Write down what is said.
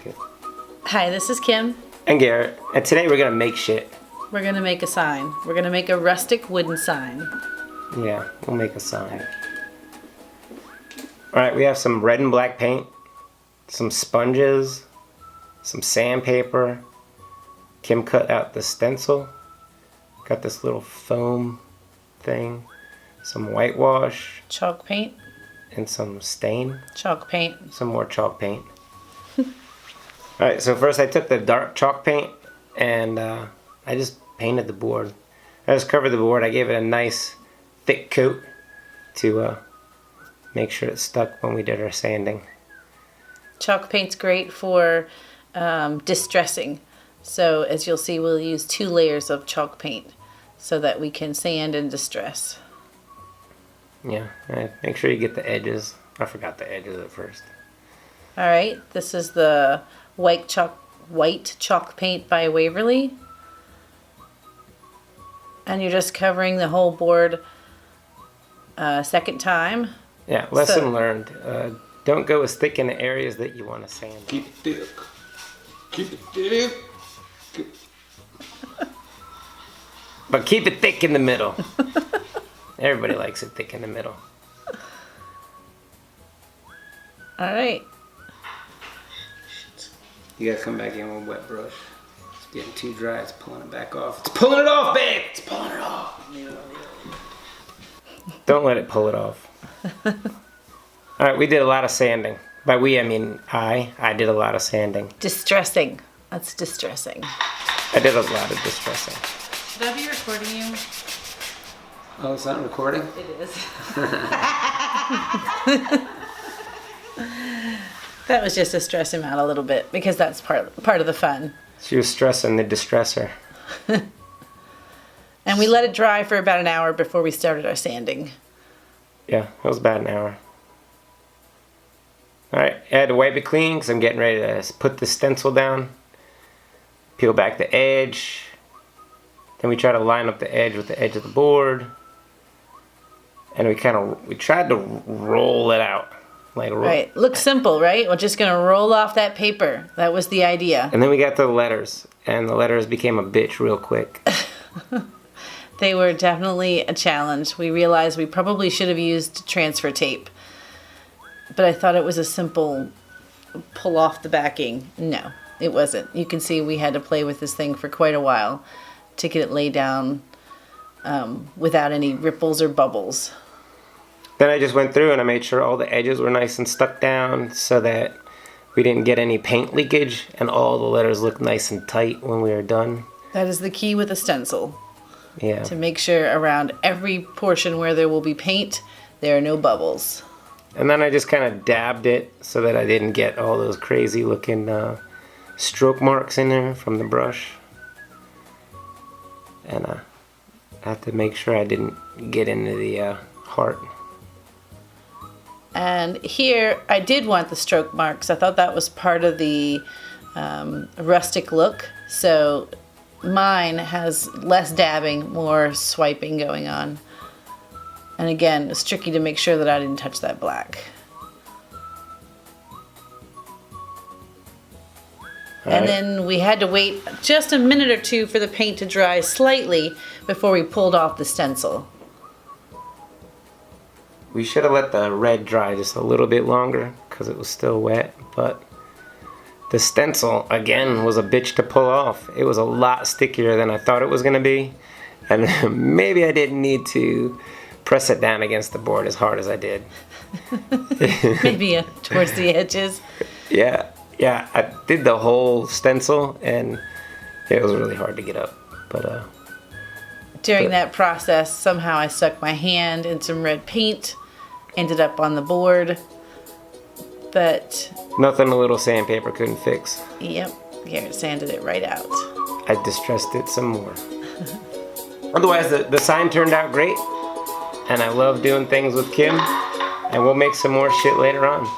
Good. Hi, this is Kim. And Garrett. And today we're gonna make shit. We're gonna make a sign. We're gonna make a rustic wooden sign. Yeah, we'll make a sign. Alright, we have some red and black paint, some sponges, some sandpaper. Kim cut out the stencil. Got this little foam thing. Some whitewash. Chalk paint. And some stain. Chalk paint. Some more chalk paint. Alright, so first I took the dark chalk paint and I just painted the board. I just covered the board. I gave it a nice thick coat to make sure it stuck when we did our sanding. Chalk paint's great for distressing. So as you'll see, we'll use 2 layers of chalk paint so that we can sand and distress. Yeah, make sure you get the edges. I forgot the edges at first. Alright, this is the white chalk paint by Waverly. And you're just covering the whole board a second time. Yeah, lesson learned. Don't go as thick in the areas that you want to sand. Keep it thick. Keep it thick. But keep it thick in the middle. Everybody likes it thick in the middle. Alright. You gotta come back in with a wet brush. It's getting too dry. It's pulling it back off. It's pulling it off, babe! It's pulling it off. Don't let it pull it off. Alright, we did a lot of sanding. By we, I mean I did a lot of sanding. Distressing. That's distressing. I did a lot of distressing. Should I be recording you? Oh, it's not recording? It is. That was just to stress him out a little bit because that's part of the fun. She was stressing the distressor. And we let it dry for about an hour before we started our sanding. Yeah, it was about an hour. Alright, I had to wipe it clean because I'm getting ready to put the stencil down. Peel back the edge. Then we try to line up the edge with the edge of the board. And we tried to roll it out. Right, looks simple, right? We're just gonna roll off that paper. That was the idea. And then we got the letters. And the letters became a bitch real quick. They were definitely a challenge. We realized we probably should have used transfer tape. But I thought it was a simple pull off the backing. No, it wasn't. You can see we had to play with this thing for quite a while to get it laid down without any ripples or bubbles. Then I just went through and I made sure all the edges were nice and stuck down so that we didn't get any paint leakage and all the letters looked nice and tight when we were done. That is the key with a stencil. Yeah. To make sure around every portion where there will be paint, there are no bubbles. And then I just kind of dabbed it so that I didn't get all those crazy looking stroke marks in there from the brush. And I have to make sure I didn't get into the heart. And here I did want the stroke marks. I thought that was part of the rustic look. So mine has less dabbing, more swiping going on. And again, it's tricky to make sure that I didn't touch that black. And then we had to wait just a minute or two for the paint to dry slightly before we pulled off the stencil. We should have let the red dry just a little bit longer because it was still wet, but the stencil, again, was a bitch to pull off. It was a lot stickier than I thought it was going to be, and maybe I didn't need to press it down against the board as hard as I did. Maybe towards the edges. Yeah, I did the whole stencil, and it was really hard to get up, but during that process, somehow I stuck my hand in some red paint, ended up on the board, but nothing a little sandpaper couldn't fix. Yep, Garrett sanded it right out. I distressed it some more. Otherwise, the sign turned out great, and I love doing things with Kim, and we'll make some more shit later on.